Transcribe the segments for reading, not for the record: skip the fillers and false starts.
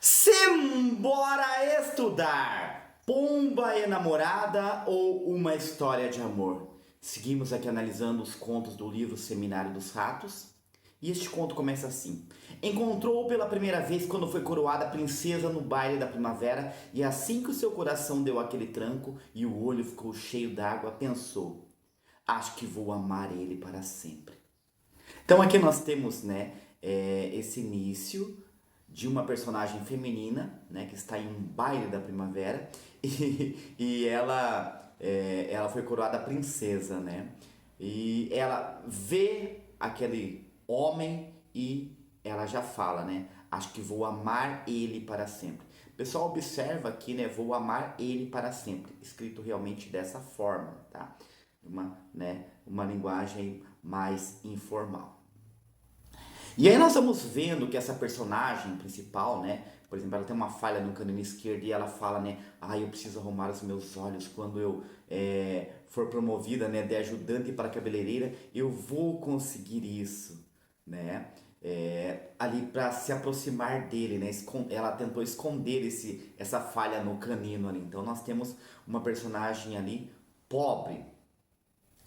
Simbora estudar! Pomba enamorada ou uma história de amor? Seguimos aqui analisando os contos do livro Seminário dos Ratos. E este conto começa assim. Encontrou pela primeira vez quando foi coroada princesa no baile da primavera, e assim que o seu coração deu aquele tranco e o olho ficou cheio d'água, pensou: acho que vou amar ele para sempre. Então aqui nós temos, né, esse início de uma personagem feminina, né, que está em um baile da primavera e ela foi coroada princesa, né? E ela vê aquele homem e ela já fala, né? Acho que vou amar ele para sempre. O pessoal observa aqui, né? Vou amar ele para sempre, escrito realmente dessa forma, tá? Uma linguagem mais informal. E aí nós estamos vendo que essa personagem principal, né? Por exemplo, ela tem uma falha no canino esquerdo e ela fala, né? Ah, eu preciso arrumar os meus olhos quando eu for promovida, né? De ajudante para cabeleireira, eu vou conseguir isso, né? Ali para se aproximar dele, né? Ela tentou esconder essa falha no canino ali. Então nós temos uma personagem ali pobre,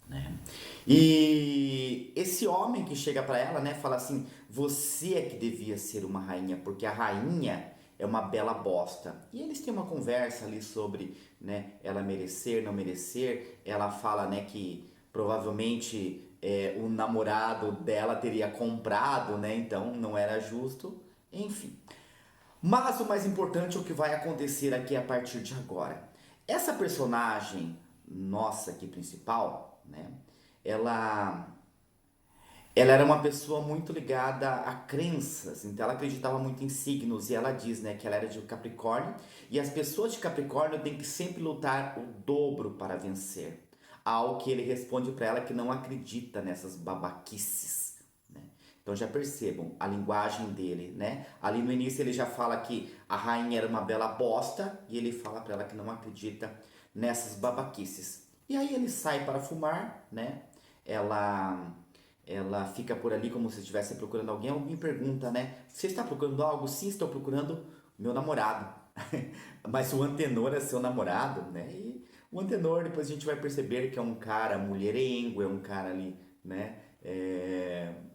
né? E esse homem que chega pra ela, né, fala assim: "Você é que devia ser uma rainha, porque a rainha é uma bela bosta". E eles têm uma conversa ali sobre, né, ela merecer, não merecer. Ela fala, né, que provavelmente o namorado dela teria comprado, né, então não era justo. Enfim. Mas o mais importante é o que vai acontecer aqui a partir de agora. Essa personagem nossa aqui principal, né? Ela ela era uma pessoa muito ligada a crenças, então ela acreditava muito em signos e ela diz, né, que ela era de Capricórnio e as pessoas de Capricórnio têm que sempre lutar o dobro para vencer. Ao que ele responde para ela que não acredita nessas babaquices, né? Então já percebam a linguagem dele, né? Ali no início ele já fala que a rainha era uma bela bosta e ele fala para ela que não acredita nessas babaquices. E aí ele sai para fumar, né? Ela ela fica por ali como se estivesse procurando alguém. Alguém pergunta, né? Você está procurando algo? Sim, estou procurando meu namorado. Mas o Antenor é seu namorado, né? E o Antenor, depois a gente vai perceber que é um cara mulherengo, é um cara ali, né?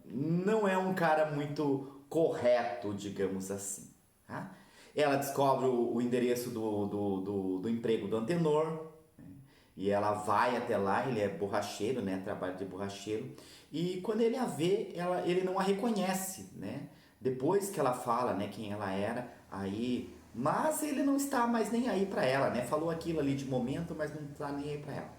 Não é um cara muito correto, digamos assim. Tá? Ela descobre o endereço do emprego do Antenor, e ela vai até lá, ele é borracheiro, né? Trabalha de borracheiro. E quando ele a vê, ele não a reconhece, né? Depois que ela fala, né, quem ela era, aí. Mas ele não está mais nem aí pra ela, né? Falou aquilo ali de momento, mas não tá nem aí pra ela.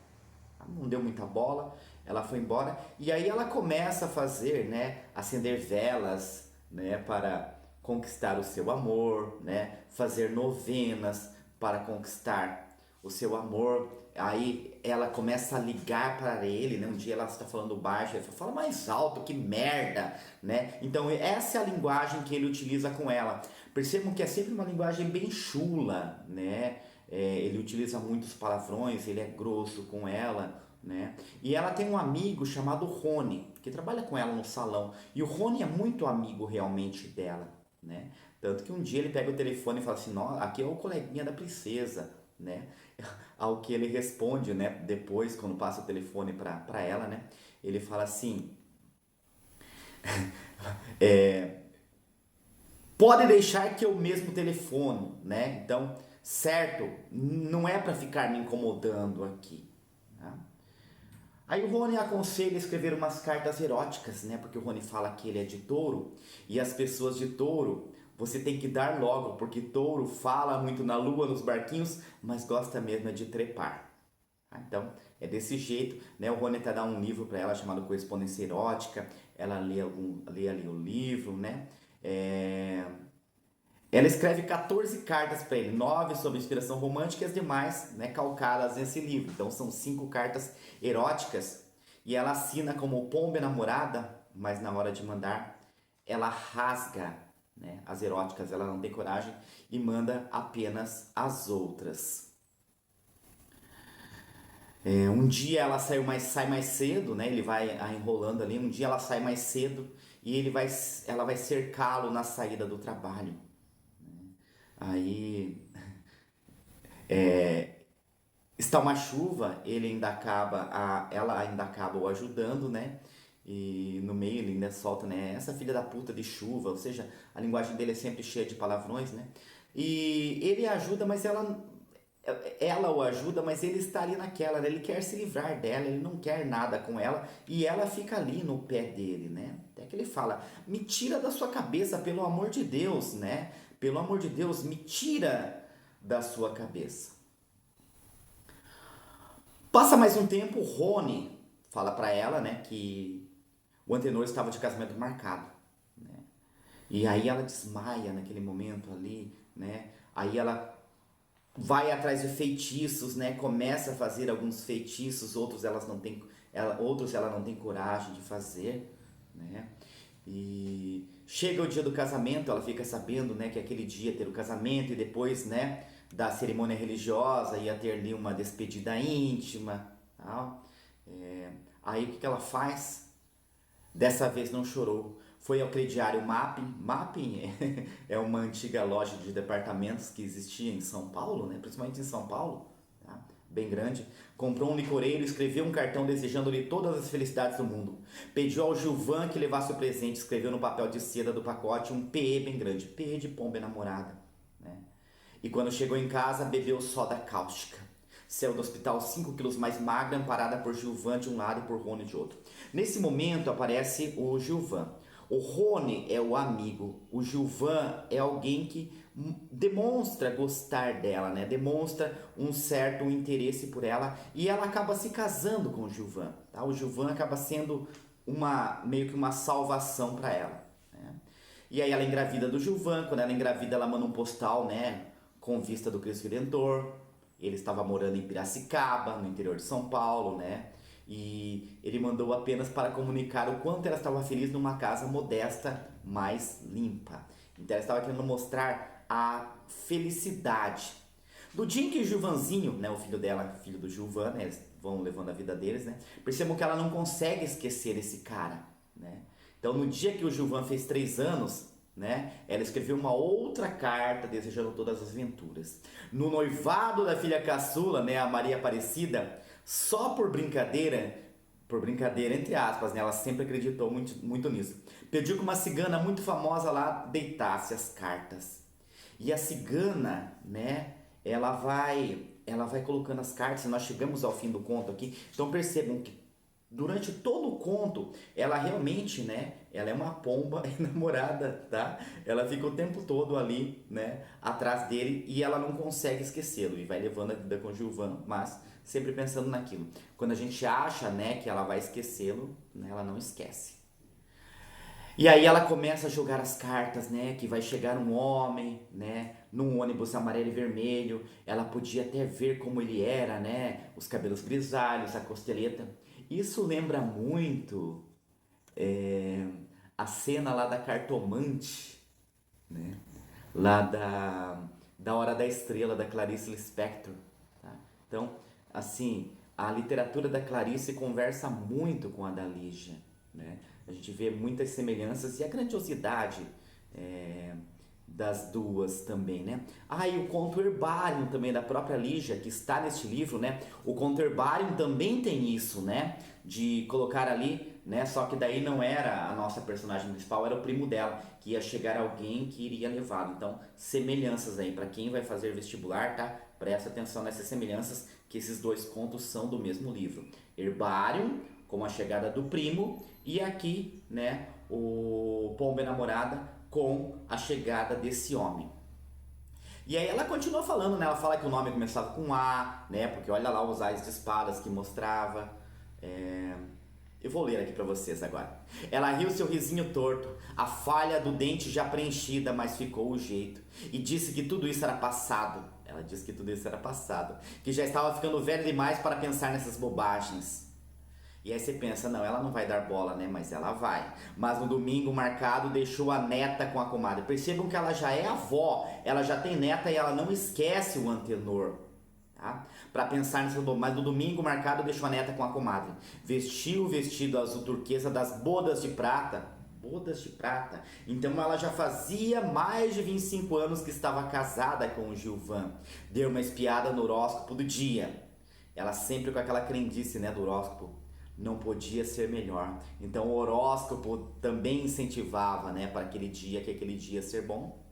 Não deu muita bola, ela foi embora. E aí ela começa a fazer, né? Acender velas, né? Para conquistar o seu amor, né? Fazer novenas para conquistar o seu amor. Aí ela começa a ligar para ele, né? Um dia ela está falando baixo, ele fala mais alto, que merda, né? Então essa é a linguagem que ele utiliza com ela. Percebam que é sempre uma linguagem bem chula, né? Ele utiliza muitos palavrões, ele é grosso com ela, né? E ela tem um amigo chamado Rony, que trabalha com ela no salão. E o Rony é muito amigo realmente dela, né? Tanto que um dia ele pega o telefone e fala assim: "Não, aqui é o coleguinha da princesa", né? Ao que ele responde, né? Depois, quando passa o telefone pra ela, né? Ele fala assim: "Pode deixar que eu mesmo telefono", né? Então, certo, não é pra ficar me incomodando aqui, tá? Aí o Rony aconselha a escrever umas cartas eróticas, né? Porque o Rony fala que ele é de touro e as pessoas de touro você tem que dar logo, porque touro fala muito na lua, nos barquinhos, mas gosta mesmo é de trepar. Tá? Então é desse jeito, né? O Rony até dá um livro para ela chamado Correspondência Erótica, ela lê ali o livro, né? É, ela escreve 14 cartas para ele, 9 sobre inspiração romântica e as demais, né, calcadas nesse livro. Então são 5 cartas eróticas e ela assina como pomba namorada, mas na hora de mandar ela rasga, né, as eróticas, ela não tem coragem e manda apenas as outras. Um dia ela sai mais cedo, né? Ele vai enrolando ali. Um dia ela sai mais cedo e ela vai cercá-lo na saída do trabalho. Aí está uma chuva, ela ainda acaba o ajudando, né? E no meio ele ainda solta, né? Essa filha da puta de chuva, ou seja, a linguagem dele é sempre cheia de palavrões, né? E ele ajuda, mas ela o ajuda, mas ele está ali naquela, né? Ele quer se livrar dela, ele não quer nada com ela e ela fica ali no pé dele, né? Até que ele fala: "Me tira da sua cabeça, pelo amor de Deus, né? Pelo amor de Deus, me tira da sua cabeça." Passa mais um tempo, o Rony fala pra ela, né, que o Antenor estava de casamento marcado, né? E aí ela desmaia naquele momento ali, né? Aí ela vai atrás de feitiços, né? Começa a fazer alguns feitiços, outros ela não tem coragem de fazer, né? E chega o dia do casamento, ela fica sabendo, né, que aquele dia ia ter o casamento e depois, né, da cerimônia religiosa ia ter ali uma despedida íntima, tal. Aí o que ela faz? Dessa vez não chorou. Foi ao crediário Mapping. Mapping é uma antiga loja de departamentos que existia em São Paulo, né? Principalmente em São Paulo, tá? Bem grande. Comprou um licoreiro, escreveu um cartão desejando-lhe todas as felicidades do mundo. Pediu ao Gilvan que levasse o presente, escreveu no papel de seda do pacote um PE bem grande, PE de pomba enamorada, né? E quando chegou em casa, bebeu soda cáustica. Saiu do hospital 5 quilos mais magra, amparada por Gilvan de um lado e por Rony de outro. Nesse momento aparece o Gilvan. O Rony é o amigo, o Gilvan é alguém que demonstra gostar dela, né? Demonstra um certo interesse por ela e ela acaba se casando com o Gilvan, tá? O Gilvan acaba sendo meio que uma salvação para ela, né? E aí ela engravida do Gilvan, quando ela engravida ela manda um postal, né, com vista do Cristo Redentor. Ele estava morando em Piracicaba, no interior de São Paulo, né? E ele mandou apenas para comunicar o quanto ela estava feliz numa casa modesta, mais limpa. Então ela estava querendo mostrar a felicidade. Do dia em que o Gilvanzinho, né, o filho dela, filho do Gilvan, né, eles vão levando a vida deles, né? Percebam que ela não consegue esquecer esse cara, né? Então no dia que o Gilvan fez 3 anos, né, ela escreveu uma outra carta desejando todas as venturas. No noivado da filha caçula, né, a Maria Aparecida, só por brincadeira entre aspas, né, ela sempre acreditou muito nisso. Pediu que uma cigana muito famosa lá deitasse as cartas. E a cigana, né, ela vai colocando as cartas, e nós chegamos ao fim do conto aqui. Então percebam que durante todo o conto, ela realmente, né, ela é uma pomba enamorada, tá? Ela fica o tempo todo ali, né, atrás dele e ela não consegue esquecê-lo e vai levando a vida com o Gilvan, mas sempre pensando naquilo. Quando a gente acha, né, que ela vai esquecê-lo, né, ela não esquece. E aí ela começa a jogar as cartas, né? Que vai chegar um homem, né? Num ônibus amarelo e vermelho. Ela podia até ver como ele era, né? Os cabelos grisalhos, a costeleta. Isso lembra muito é, a cena lá da cartomante, né? Lá da Hora da Estrela, da Clarice Lispector. Tá? Então, assim, a literatura da Clarice conversa muito com a da Lígia, né? A gente vê muitas semelhanças e a grandiosidade é, das duas também, né? Ah, e o conto Herbarium também da própria Lígia, que está neste livro, né? O conto Herbarium também tem isso, né? De colocar ali, né? Só que daí não era a nossa personagem principal, era o primo dela, que ia chegar alguém que iria levá-lo. Então, semelhanças aí, para quem vai fazer vestibular, tá? Presta atenção nessas semelhanças, que esses dois contos são do mesmo livro. Herbarium, com a chegada do primo, e aqui, né, o Pomba Namorada com a chegada desse homem. E aí ela continua falando, né? Ela fala que o nome começava com A, né? Porque olha lá os ais de espadas que mostrava. Eu vou ler aqui pra vocês agora. Ela riu seu risinho torto, a falha do dente já preenchida, mas ficou o jeito. E disse que tudo isso era passado. Ela disse que tudo isso era passado. Que já estava ficando velha demais para pensar nessas bobagens. E aí você pensa, não, ela não vai dar bola, né? Mas ela vai. Mas no domingo marcado deixou a neta com a comadre. Percebam que ela já é avó, ela já tem neta e ela não esquece o Antenor. Tá? Para pensar nessa boba. Mas no domingo marcado deixou a neta com a comadre. Vestiu o vestido azul turquesa das bodas de prata. bodas de prata. Então ela já fazia mais de 25 anos que estava casada com o Gilvan. Deu uma espiada no horóscopo do dia. Ela sempre com aquela crendice, né, do horóscopo. Não podia ser melhor. Então o horóscopo também incentivava, né, para aquele dia, que aquele dia ia ser bom.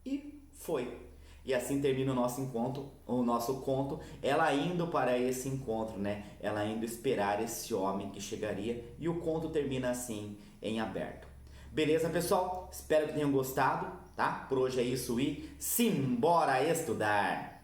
E foi. E assim termina o nosso encontro, o nosso conto, ela indo para esse encontro, né? Ela indo esperar esse homem que chegaria, e o conto termina assim, em aberto. Beleza, pessoal? Espero que tenham gostado, tá? Por hoje é isso e simbora estudar!